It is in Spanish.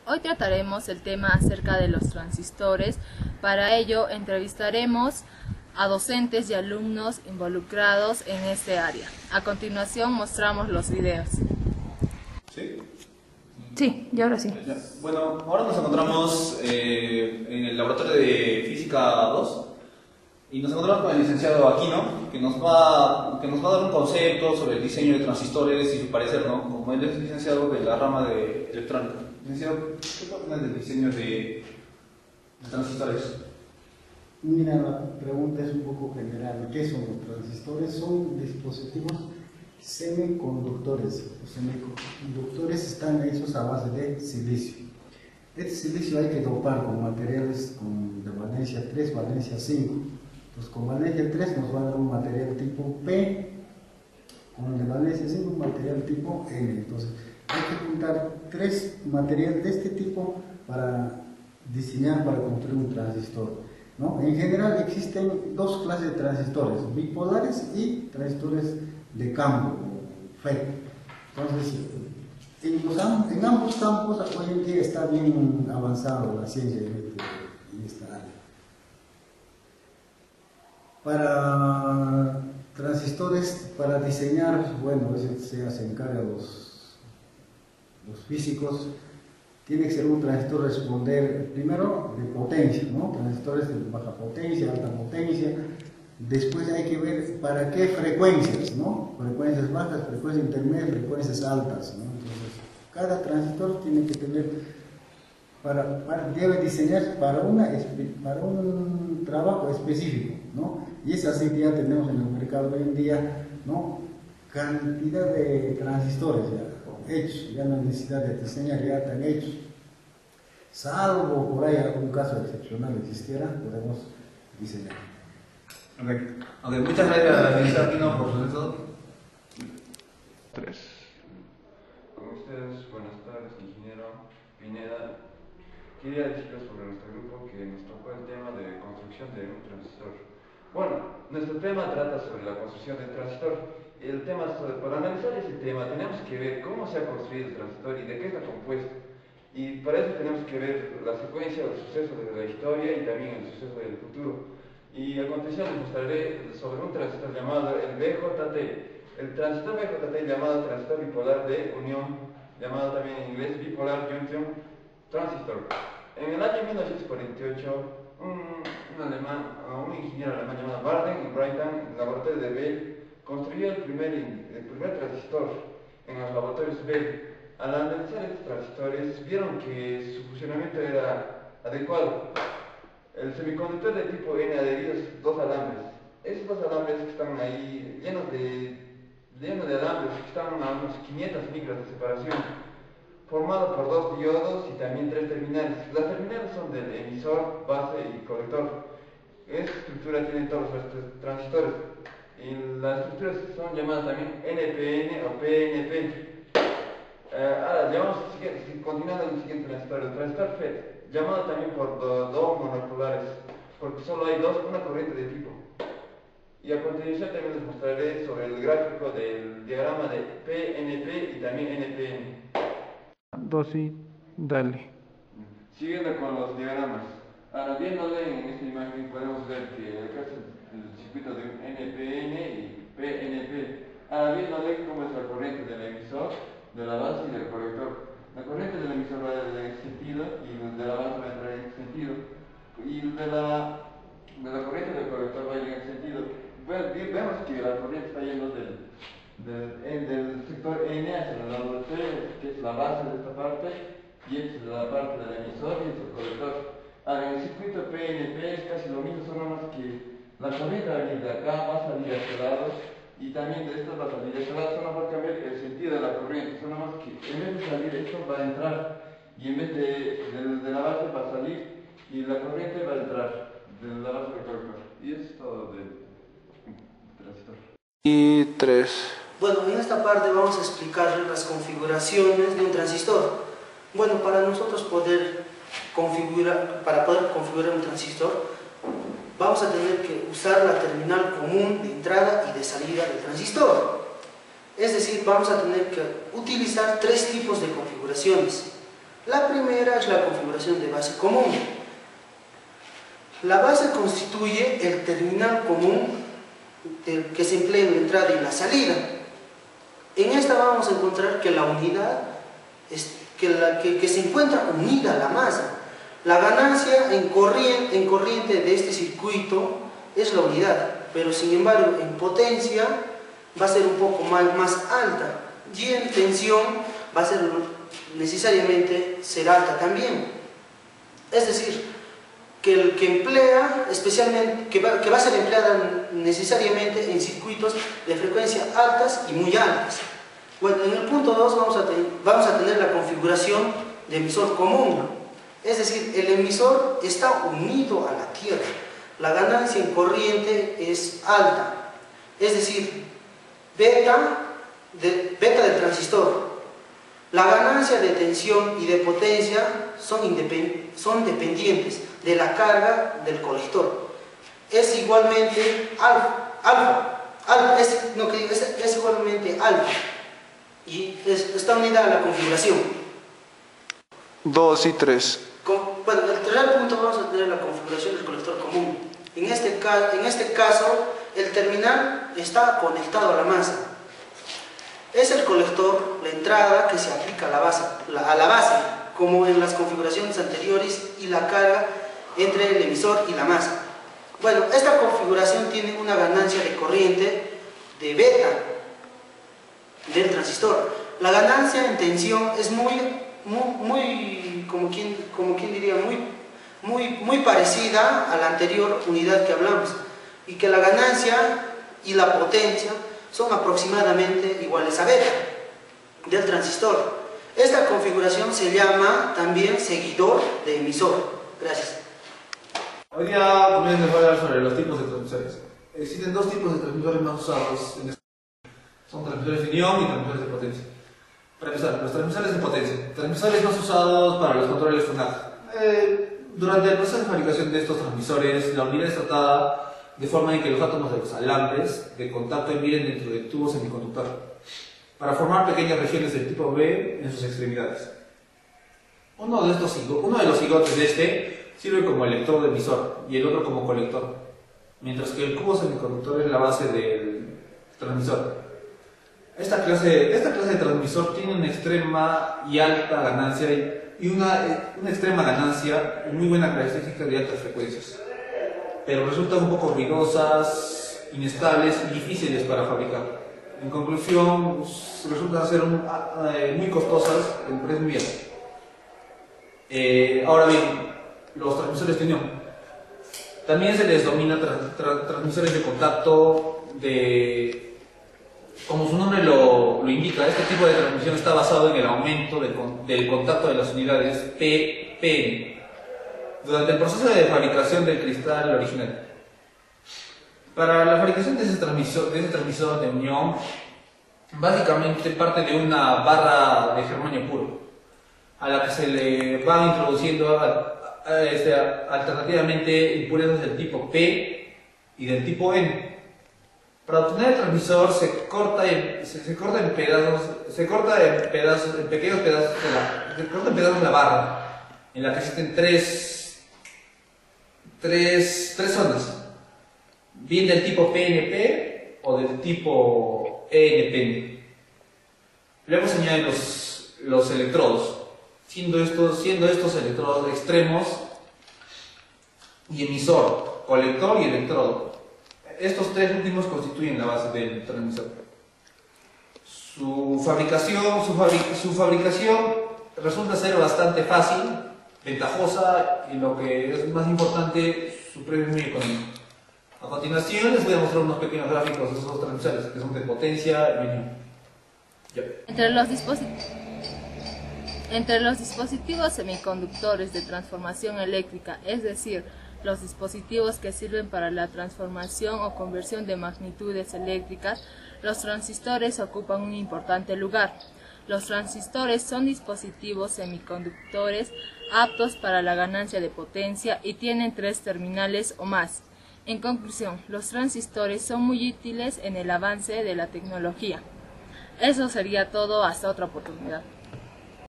Hoy trataremos el tema acerca de los transistores. Para ello entrevistaremos a docentes y alumnos involucrados en este área. A continuación mostramos los videos. ¿Sí? Sí, y ahora sí. Bueno, ahora nos encontramos en el laboratorio de Física 2 y nos encontramos con el licenciado Aquino, que nos va a dar un concepto sobre el diseño de transistores y su parecer, ¿no? Como él es licenciado de la rama de electrónica. Licenciado, ¿qué opinas del diseño de transistores? Mira, la pregunta es un poco general. ¿Qué son los transistores? Son dispositivos semiconductores. Los semiconductores están hechos a base de silicio. Este silicio hay que dopar con materiales de valencia 3, valencia 5. Entonces, con valencia 3 nos va a dar un material tipo P, con el de valencia 5 un material tipo N. Entonces, hay que juntar 3 materiales de este tipo para diseñar, para construir un transistor, ¿no? En general existen dos clases de transistores, bipolares y transistores de campo, FET. Entonces, en ambos campos hoy en día está bien avanzado la ciencia en esta área. Para transistores, para diseñar, bueno, eso se encargan los físicos. Tiene que ser un transistor responder primero de potencia, ¿no? Transistores de baja potencia, alta potencia. Después hay que ver para qué frecuencias, ¿no? Frecuencias bajas, frecuencias intermedias, frecuencias altas, ¿no? Entonces, cada transistor tiene que tener, debe diseñarse para un trabajo específico, ¿no? Y es así que ya tenemos en el mercado hoy en día, ¿no? Cantidad de transistores ya hechos, ya no hay necesidad de diseñar, ya están hechos. Salvo por ahí algún caso excepcional existiera, podemos diseñar. Okay, muchas gracias, licenciado Aquino, por su método. 3. Con ustedes, buenas tardes, ingeniero Pineda. Quería decirles sobre nuestro grupo que nos tocó el tema de construcción de un transistor. Bueno, nuestro tema trata sobre la construcción del transistor. El tema, para analizar ese tema, tenemos que ver cómo se ha construido el transistor y de qué está compuesto. Y para eso tenemos que ver la secuencia de los sucesos de la historia y también el suceso del futuro. Y a continuación les mostraré sobre un transistor llamado el BJT. El transistor BJT, llamado transistor bipolar de unión, llamado también en inglés bipolar junction transistor. En el año 1948, un ingeniero alemán llamado Barden y Brighton, en el laboratorio de Bell, construyó el primer transistor en los laboratorios Bell. Al analizar estos transistores, vieron que su funcionamiento era adecuado. El semiconductor de tipo N adherido a 2 alambres. Esos 2 alambres que están ahí llenos de alambres que están a unos 500 micras de separación, formado por 2 diodos y también 3 terminales. Las terminales son del emisor, base y colector. Esta estructura tiene todos los transistores. Y las estructuras son llamadas también NPN o PNP. Ahora, continuando el siguiente transistor, el transistor FET, llamado también por dos monopolares, porque solo hay una corriente de tipo. Y a continuación también les mostraré sobre el gráfico del diagrama de PNP y también NPN. 2 y dale. Siguiendo con los diagramas. Ahora, viéndole en esta imagen podemos ver que acá es el circuito de un NPN y PNP. Ahora, viéndole cómo es la corriente del emisor, de la base y del colector. La corriente del emisor va en este sentido y de la base va a entrar en este sentido. Y de la corriente del colector va a ir en este sentido. Vemos que la corriente está yendo del sector N hacia el lado T, que es la base de esta parte, y esta es la parte del emisor y este es el colector. Ahora, en el circuito PNP es casi lo mismo, solo más que la corriente va a venir de acá, va a salir a este lado, y también de esto va a salir de este lado, solo va a cambiar el sentido de la corriente, solo más que en vez de salir esto va a entrar, y en vez de la base va a salir, y la corriente va a entrar de la base del colector. Y eso es todo del transistor. Y 3. Bueno, en esta parte vamos a explicar las configuraciones de un transistor. Bueno, para nosotros poder configurar un transistor, vamos a tener que usar la terminal común de entrada y de salida del transistor. Es decir, vamos a tener que utilizar 3 tipos de configuraciones. La primera es la configuración de base común. La base constituye el terminal común que se emplea en la entrada y la salida. En esta vamos a encontrar que la unidad que se encuentra unida a la masa. La ganancia en corriente de este circuito es la unidad, pero sin embargo en potencia va a ser un poco más alta, y en tensión va a ser necesariamente ser alta también. Es decir, que el que emplea especialmente, que va a ser empleada necesariamente en circuitos de frecuencia altas y muy altas. Bueno, en el punto 2 vamos a tener la configuración de emisor común. Es decir, el emisor está unido a la tierra. La ganancia en corriente es alta. Es decir, beta del transistor. La ganancia de tensión y de potencia son dependientes de la carga del colector. Es igualmente es igualmente alfa. Y está unida a la configuración. 2 y 3. Bueno, en el tercer punto vamos a tener la configuración del colector común. En este caso, el terminal está conectado a la masa. Es el colector, la entrada que se aplica a la base, como en las configuraciones anteriores, y la carga entre el emisor y la masa. Bueno, esta configuración tiene una ganancia de corriente de beta del transistor. La ganancia en tensión es muy parecida a la anterior unidad que hablamos, y que la ganancia y la potencia son aproximadamente iguales a beta del transistor. Esta configuración se llama también seguidor de emisor. Gracias. Hoy día también les voy a hablar sobre los tipos de transmisores. Existen dos tipos de transmisores más usados en este. Son transmisores de ion y transmisores de potencia. Para empezar, los transmisores de potencia. Transmisores más usados para los controles FNAC. Durante el proceso de fabricación de estos transmisores, la unidad es tratada de forma en que los átomos de los alambres de contacto miren dentro del tubo semiconductor para formar pequeñas regiones del tipo B en sus extremidades. Uno de los zigotes de este sirve como electrodo emisor y el otro como colector, mientras que el cubo semiconductor es la base del transmisor. Esta clase de transmisor tiene una extrema y alta ganancia y una extrema ganancia y muy buena característica de altas frecuencias, pero resultan un poco ruidosas, inestables y difíciles para fabricar. En conclusión, resultan ser muy costosas en precio muy alto. Ahora bien, los transmisores de unión también se les denomina transmisores de contacto como su nombre lo indica. Este tipo de transmisión está basado en el aumento del contacto de las unidades P-N durante el proceso de fabricación del cristal original. Para la fabricación de ese transmisor de unión, básicamente parte de una barra de germanio puro, a la que se le van introduciendo alternativamente impurezas del tipo P y del tipo N. Para obtener el transmisor se corta en pequeños pedazos la barra, en la que existen tres zonas, bien del tipo PNP o del tipo ENP. Luego se añaden los electrodos, siendo estos electrodos extremos y emisor, colector y electrodo. Estos tres últimos constituyen la base del transmisor. Su fabricación resulta ser bastante fácil, ventajosa y, lo que es más importante, su precio es muy económico. A continuación les voy a mostrar unos pequeños gráficos de esos transmisores que son de potencia y unión. Entre los dispositivos semiconductores de transformación eléctrica, es decir, los dispositivos que sirven para la transformación o conversión de magnitudes eléctricas, los transistores ocupan un importante lugar. Los transistores son dispositivos semiconductores aptos para la ganancia de potencia y tienen 3 terminales o más. En conclusión, los transistores son muy útiles en el avance de la tecnología. Eso sería todo, hasta otra oportunidad.